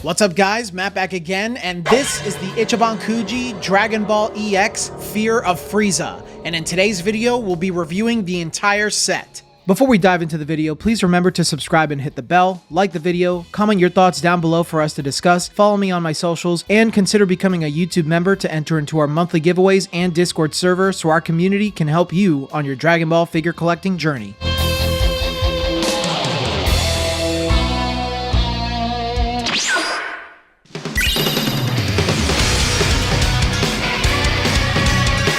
What's up guys, Matt back again, and this is the Ichiban Kuji Dragon Ball EX Fear of Frieza, and in today's video we'll be reviewing the entire set. Before we dive into the video, please remember to subscribe and hit the bell, like the video, comment your thoughts down below for us to discuss, follow me on my socials, and consider becoming a YouTube member to enter into our monthly giveaways and Discord server so our community can help you on your Dragon Ball figure collecting journey.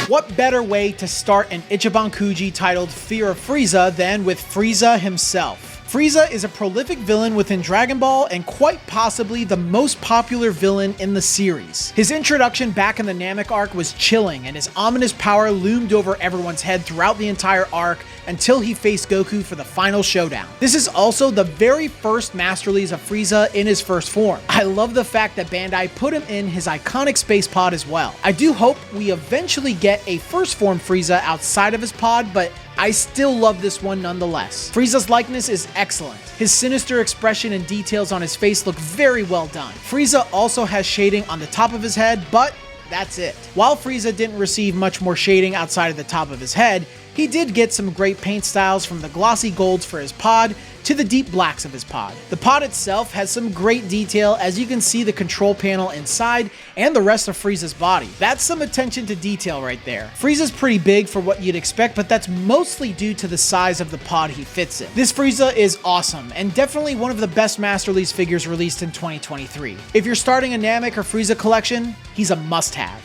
What better way to start an Ichiban Kuji titled Fear of Frieza than with Frieza himself? Frieza is a prolific villain within Dragon Ball and quite possibly the most popular villain in the series. His introduction back in the Namek arc was chilling, and his ominous power loomed over everyone's head throughout the entire arc until he faced Goku for the final showdown. This is also the very first master release of Frieza in his first form. I love the fact that Bandai put him in his iconic space pod as well. I do hope we eventually get a first form Frieza outside of his pod, but I still love this one nonetheless. Frieza's likeness is excellent. His sinister expression and details on his face look very well done. Frieza also has shading on the top of his head, but that's it. While Frieza didn't receive much more shading outside of the top of his head, he did get some great paint styles from the glossy golds for his pod to the deep blacks of his pod. The pod itself has some great detail, as you can see the control panel inside and the rest of Frieza's body. That's some attention to detail right there. Frieza's pretty big for what you'd expect, but that's mostly due to the size of the pod he fits in. This Frieza is awesome and definitely one of the best master release figures released in 2023. If you're starting a Namek or Frieza collection, he's a must-have.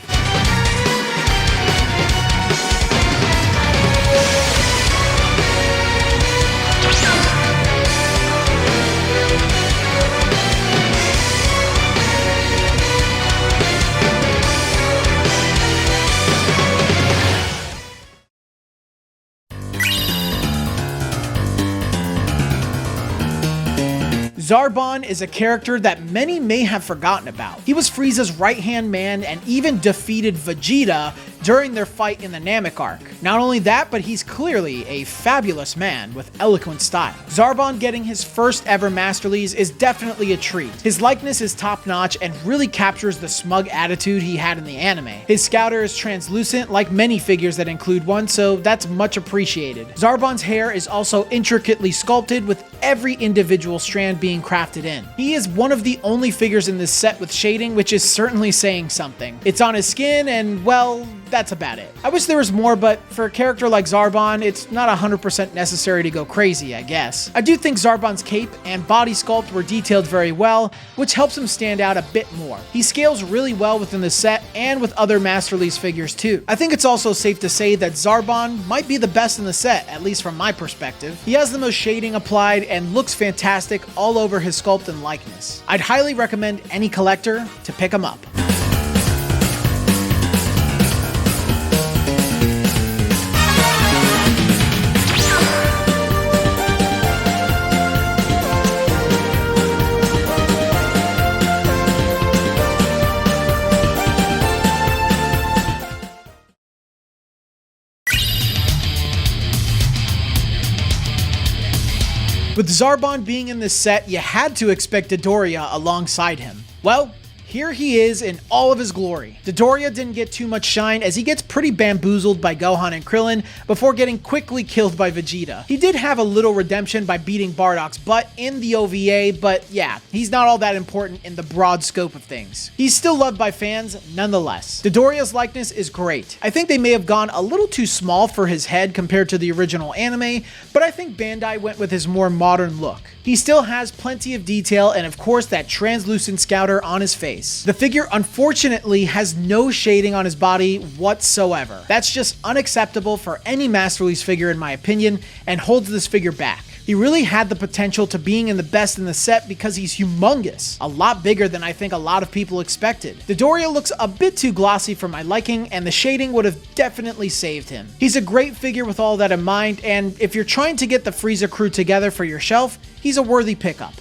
Zarbon is a character that many may have forgotten about. He was Frieza's right-hand man and even defeated Vegeta during their fight in the Namek arc. Not only that, but he's clearly a fabulous man with eloquent style. Zarbon getting his first ever master release is definitely a treat. His likeness is top-notch and really captures the smug attitude he had in the anime. His scouter is translucent like many figures that include one, so that's much appreciated. Zarbon's hair is also intricately sculpted with every individual strand being crafted in. He is one of the only figures in this set with shading, which is certainly saying something. It's on his skin and, well, that's about it. I wish there was more, but for a character like Zarbon, it's not 100% necessary to go crazy, I guess. I do think Zarbon's cape and body sculpt were detailed very well, which helps him stand out a bit more. He scales really well within the set and with other master release figures too. I think it's also safe to say that Zarbon might be the best in the set, at least from my perspective. He has the most shading applied and looks fantastic all over his sculpt and likeness. I'd highly recommend any collector to pick him up. With Zarbon being in this set, you had to expect Dodoria alongside him. Well, here he is in all of his glory. Dodoria didn't get too much shine as he gets pretty bamboozled by Gohan and Krillin before getting quickly killed by Vegeta. He did have a little redemption by beating Bardock's butt in the OVA, but yeah, he's not all that important in the broad scope of things. He's still loved by fans nonetheless. Dodoria's likeness is great. I think they may have gone a little too small for his head compared to the original anime, but I think Bandai went with his more modern look. He still has plenty of detail and of course that translucent scouter on his face. The figure unfortunately has no shading on his body whatsoever. That's just unacceptable for any master release figure in my opinion and holds this figure back. He really had the potential to being in the best in the set because he's humongous, a lot bigger than I think a lot of people expected. Dodoria looks a bit too glossy for my liking and the shading would have definitely saved him. He's a great figure with all that in mind, and if you're trying to get the Frieza crew together for your shelf, he's a worthy pickup.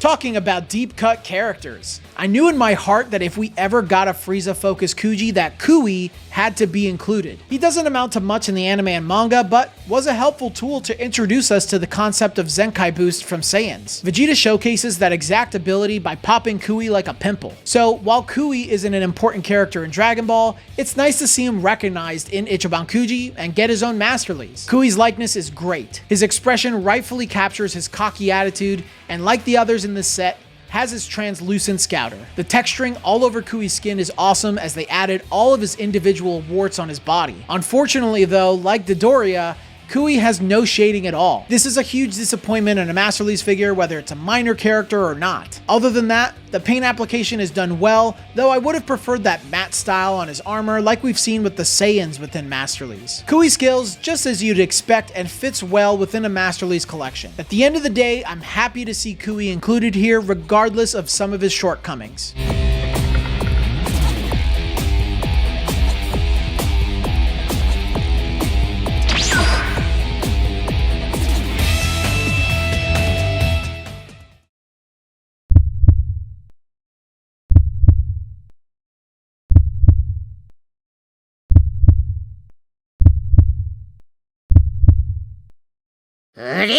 Talking about deep cut characters, I knew in my heart that if we ever got a Frieza focused Kuji, that Kui had to be included. He doesn't amount to much in the anime and manga, but was a helpful tool to introduce us to the concept of Zenkai boost from Saiyans. Vegeta showcases that exact ability by popping Kui like a pimple. So while Kui isn't an important character in Dragon Ball, it's nice to see him recognized in Ichiban Kuji and get his own master release. Kui's likeness is great. His expression rightfully captures his cocky attitude, and like the others in this set, has his translucent scouter. The texturing all over Kui's skin is awesome as they added all of his individual warts on his body. Unfortunately though, like Dodoria, Kui has no shading at all. This is a huge disappointment in a master release figure, whether it's a minor character or not. Other than that, the paint application is done well, though I would have preferred that matte style on his armor like we've seen with the Saiyans within master release. Kui scales just as you'd expect and fits well within a master release collection. At the end of the day, I'm happy to see Kui included here regardless of some of his shortcomings. Frieza!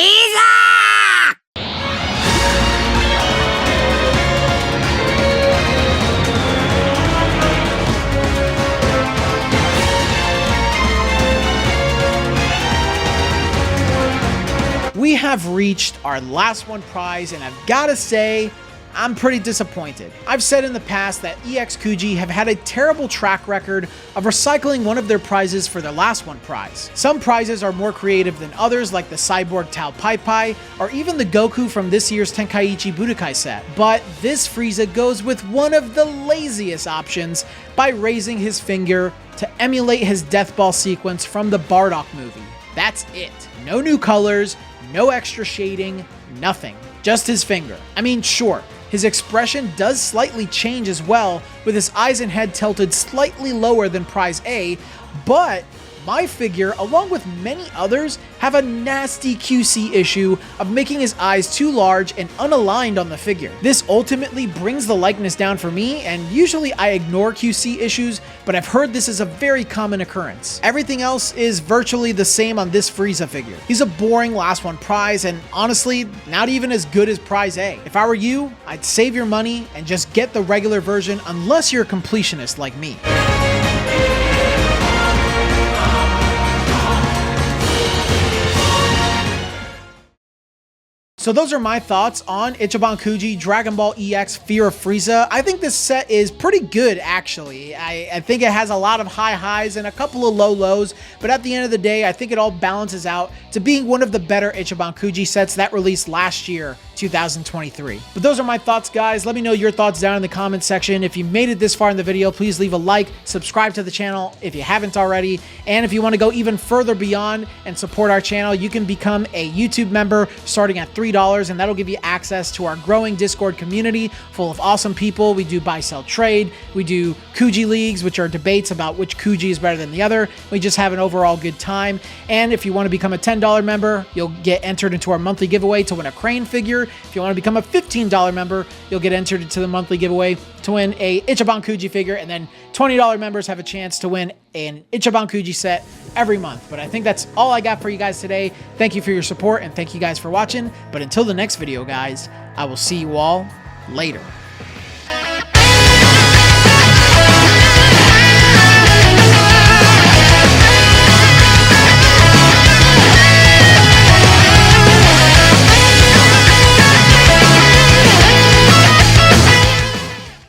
We have reached our last one prize, and I've gotta say, I'm pretty disappointed. I've said in the past that EX Kuji have had a terrible track record of recycling one of their prizes for their last one prize. Some prizes are more creative than others, like the Cyborg Tao Pai Pai, or even the Goku from this year's Tenkaichi Budokai set. But this Frieza goes with one of the laziest options by raising his finger to emulate his Death Ball sequence from the Bardock movie. That's it. No new colors, no extra shading, nothing. Just his finger. I mean, sure, his expression does slightly change as well, with his eyes and head tilted slightly lower than Prize A, but my figure, along with many others, have a nasty QC issue of making his eyes too large and unaligned on the figure. This ultimately brings the likeness down for me, and usually I ignore QC issues, but I've heard this is a very common occurrence. Everything else is virtually the same on this Frieza figure. He's a boring last one prize, and honestly, not even as good as Prize A. If I were you, I'd save your money and just get the regular version unless you're a completionist like me. So those are my thoughts on Ichiban Kuji Dragon Ball EX Fear of Frieza. I think this set is pretty good, actually. I think it has a lot of high highs and a couple of low lows, but at the end of the day, I think it all balances out to being one of the better Ichiban Kuji sets that released last year, 2023. But those are my thoughts, guys. Let me know your thoughts down in the comments section. If you made it this far in the video, please leave a like, subscribe to the channel if you haven't already, and if you want to go even further beyond and support our channel, you can become a YouTube member starting at $3, and that'll give you access to our growing Discord community full of awesome people. We do buy, sell, trade. We do Kuji leagues, which are debates about which Kuji is better than the other. We just have an overall good time. And if you want to become a $10 member, you'll get entered into our monthly giveaway to win a Crane figure. If you want to become a $15 member, you'll get entered into the monthly giveaway to win a Ichiban Kuji figure. And then $20 members have a chance to win an Ichiban Kuji set every month. But I think that's all I got for you guys today. Thank you for your support and thank you guys for watching. But until the next video, guys, I will see you all later.